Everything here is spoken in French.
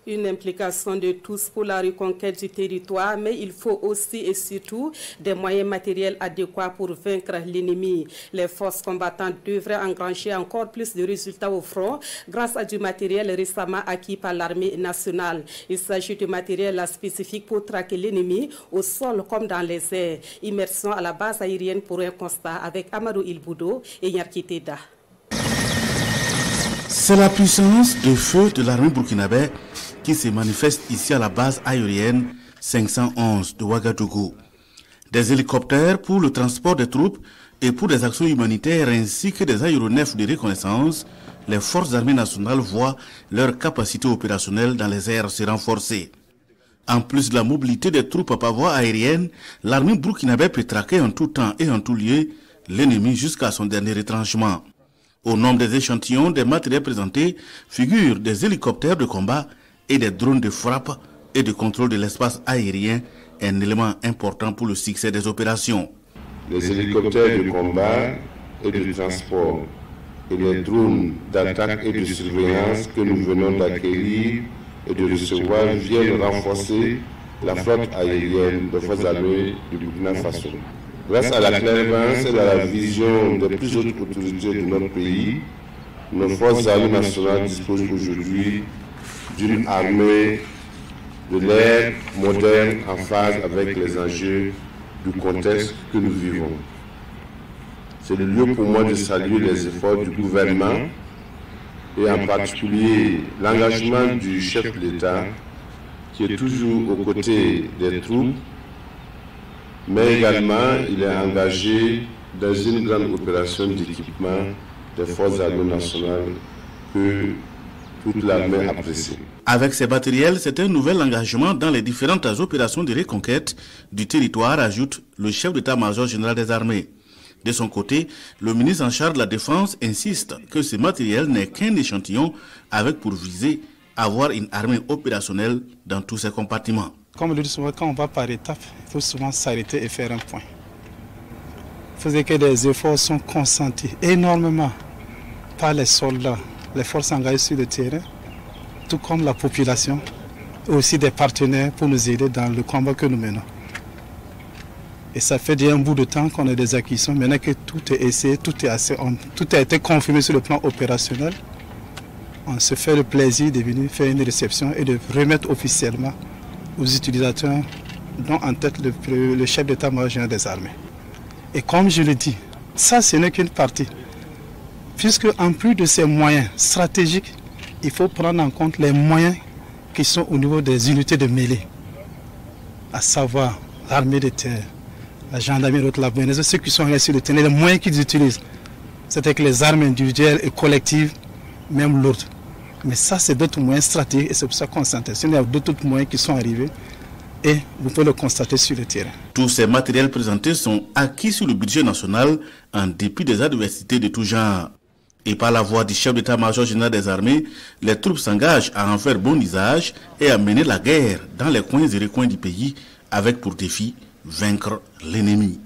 Une implication de tous pour la reconquête du territoire, mais il faut aussi et surtout des moyens matériels adéquats pour vaincre l'ennemi. Les forces combattantes devraient engranger encore plus de résultats au front grâce à du matériel récemment acquis par l'armée nationale. Il s'agit de matériel spécifique pour traquer l'ennemi au sol comme dans les airs. Immersion à la base aérienne pour un constat avec Amadou Ilboudo et Nyarkiteda. C'est la puissance de feu de l'armée burkinabé qui se manifeste ici à la base aérienne 511 de Ouagadougou. Des hélicoptères pour le transport des troupes et pour des actions humanitaires ainsi que des aéronefs de reconnaissance, les forces armées nationales voient leur capacité opérationnelle dans les airs se renforcer. En plus de la mobilité des troupes par voie aérienne, l'armée burkinabé peut traquer en tout temps et en tout lieu l'ennemi jusqu'à son dernier retranchement. Au nombre des échantillons des matériels présentés figurent des hélicoptères de combat et des drones de frappe et de contrôle de l'espace aérien, un élément important pour le succès des opérations. Les hélicoptères de combat et de transport et les drones d'attaque et de surveillance que nous venons d'acquérir et de recevoir viennent renforcer la flotte aérienne des forces armées du Burkina Faso. Grâce à la clairvoyance et à la vision des plus hautes autorités de notre pays, nos forces armées nationales disposent aujourd'hui d'une armée de l'air moderne en phase avec les enjeux du contexte que nous vivons. C'est le lieu pour moi de saluer les efforts du gouvernement et en particulier l'engagement du chef de l'État qui est toujours aux côtés des troupes, mais également il est engagé dans une grande opération d'équipement des forces armées nationales que toute l'armée apprécie. Avec ces matériels, c'est un nouvel engagement dans les différentes opérations de reconquête du territoire, ajoute le chef d'état-major général des armées. De son côté, le ministre en charge de la Défense insiste que ce matériel n'est qu'un échantillon avec pour viser avoir une armée opérationnelle dans tous ses compartiments. Comme le dit souvent, quand on va par étapes, il faut souvent s'arrêter et faire un point. Il faut dire que des efforts sont consentis énormément par les soldats, les forces engagées sur le terrain, tout comme la population, et aussi des partenaires pour nous aider dans le combat que nous menons. Et ça fait déjà un bout de temps qu'on a des acquisitions. Maintenant que tout est essayé, tout a été confirmé sur le plan opérationnel, on se fait le plaisir de venir faire une réception et de remettre officiellement aux utilisateurs, dont en tête le chef d'état-major des armées. Et comme je le dis, ça ce n'est qu'une partie. Puisque en plus de ces moyens stratégiques, il faut prendre en compte les moyens qui sont au niveau des unités de mêlée, à savoir l'armée de terre, la gendarmerie, la BNS, ceux qui sont restés sur le terrain, les moyens qu'ils utilisent. C'est-à-dire que les armes individuelles et collectives, même lourdes. Mais ça, c'est d'autres moyens stratégiques et c'est pour ça qu'on s'intéresse. Il y a d'autres moyens qui sont arrivés et vous pouvez le constater sur le terrain. Tous ces matériels présentés sont acquis sur le budget national en dépit des adversités de tout genre. Et par la voix du chef d'état-major général des armées, les troupes s'engagent à en faire bon usage et à mener la guerre dans les coins et recoins du pays avec pour défi vaincre l'ennemi.